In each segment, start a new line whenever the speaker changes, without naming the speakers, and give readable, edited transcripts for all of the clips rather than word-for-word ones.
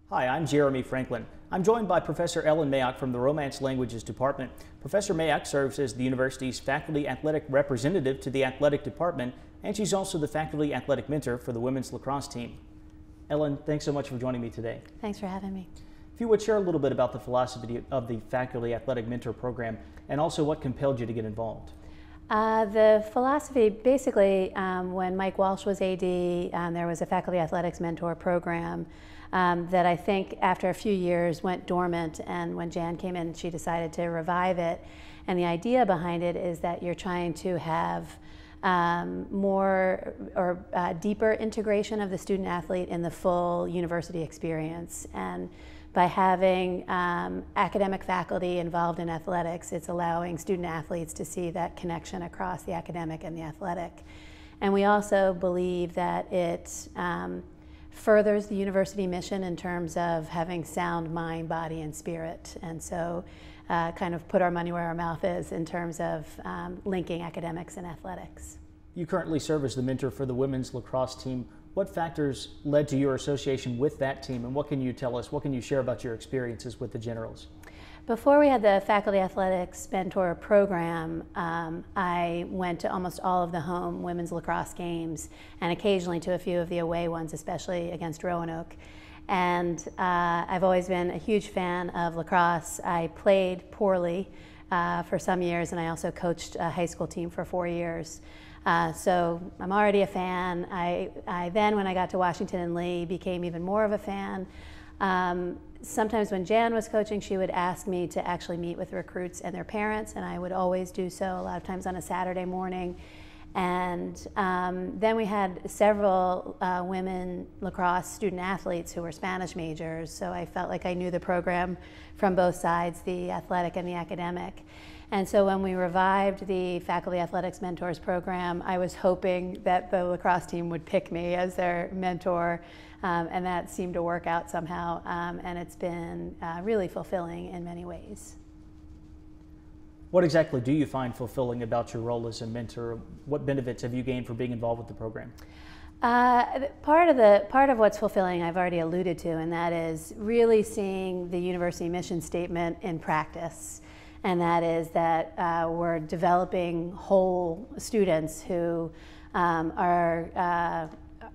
Hi, I'm Jeremy Franklin. I'm joined by Professor Ellen Mayock from the Romance Languages Department. Professor Mayock serves as the university's faculty athletic representative to the athletic department, and she's also the faculty athletic mentor for the women's lacrosse team. Ellen, thanks so much for joining me today.
Thanks for having me.
If you would share a little bit about the philosophy of the faculty athletic mentor program and also what compelled you to get involved.
The philosophy, basically, when Mike Walsh was AD, there was a faculty athletics mentor program that I think after a few years went dormant, and when Jan came in, she decided to revive it. And the idea behind it is that you're trying to have more or deeper integration of the student athlete in the full university experience. And by having academic faculty involved in athletics, it's allowing student athletes to see that connection across the academic and the athletic. And we also believe that it furthers the university mission in terms of having sound mind, body, and spirit. And so kind of put our money where our mouth is in terms of linking academics and athletics.
You currently serve as the mentor for the women's lacrosse team. What factors led to your association with that team, and what can you tell us, what can you share about your experiences with the Generals?
Before we had the faculty athletics mentor program, I went to almost all of the home women's lacrosse games and occasionally to a few of the away ones, especially against Roanoke. And I've always been a huge fan of lacrosse. I played poorly for some years, and I also coached a high school team for 4 years. So I'm already a fan. I then, when I got to Washington and Lee, became even more of a fan. Sometimes when Jan was coaching, she would ask me to actually meet with recruits and their parents, and I would always do so, a lot of times on a Saturday morning. And then we had several women lacrosse student athletes who were Spanish majors, so I felt like I knew the program from both sides, the athletic and the academic. And so when we revived the Faculty Athletics Mentors program, I was hoping that the lacrosse team would pick me as their mentor, and that seemed to work out somehow, and it's been really fulfilling in many ways.
What exactly do you find fulfilling about your role as a mentor? What benefits have you gained from being involved with the program?
Part of what's fulfilling I've already alluded to, and that is really seeing the university mission statement in practice. And that is that we're developing whole students who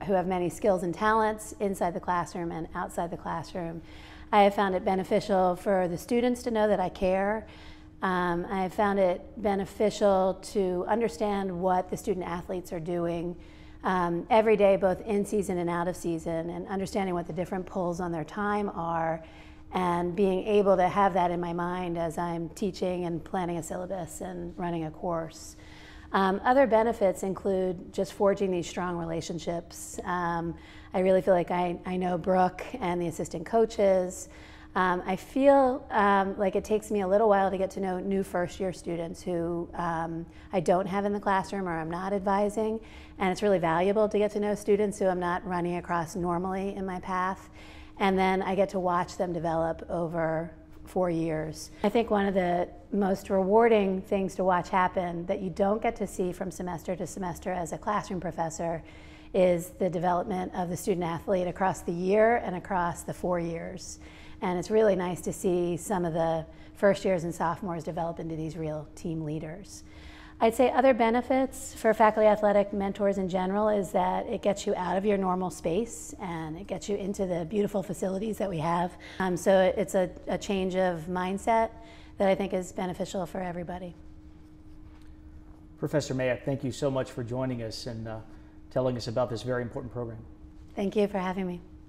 who have many skills and talents inside the classroom and outside the classroom. I have found it beneficial for the students to know that I care. I have found it beneficial to understand what the student athletes are doing every day, both in season and out of season, and understanding what the different pulls on their time are, and being able to have that in my mind as I'm teaching and planning a syllabus and running a course. Other benefits include just forging these strong relationships. I really feel like I know Brooke and the assistant coaches. I feel like it takes me a little while to get to know new first-year students who I don't have in the classroom or I'm not advising, and it's really valuable to get to know students who I'm not running across normally in my path. And then I get to watch them develop over 4 years. I think one of the most rewarding things to watch happen that you don't get to see from semester to semester as a classroom professor is the development of the student athlete across the year and across the 4 years. And it's really nice to see some of the first years and sophomores develop into these real team leaders. I'd say other benefits for faculty athletic mentors in general is that it gets you out of your normal space and it gets you into the beautiful facilities that we have. So it's a change of mindset that I think is beneficial for everybody.
Professor Mayock, thank you so much for joining us and telling us about this very important program.
Thank you for having me.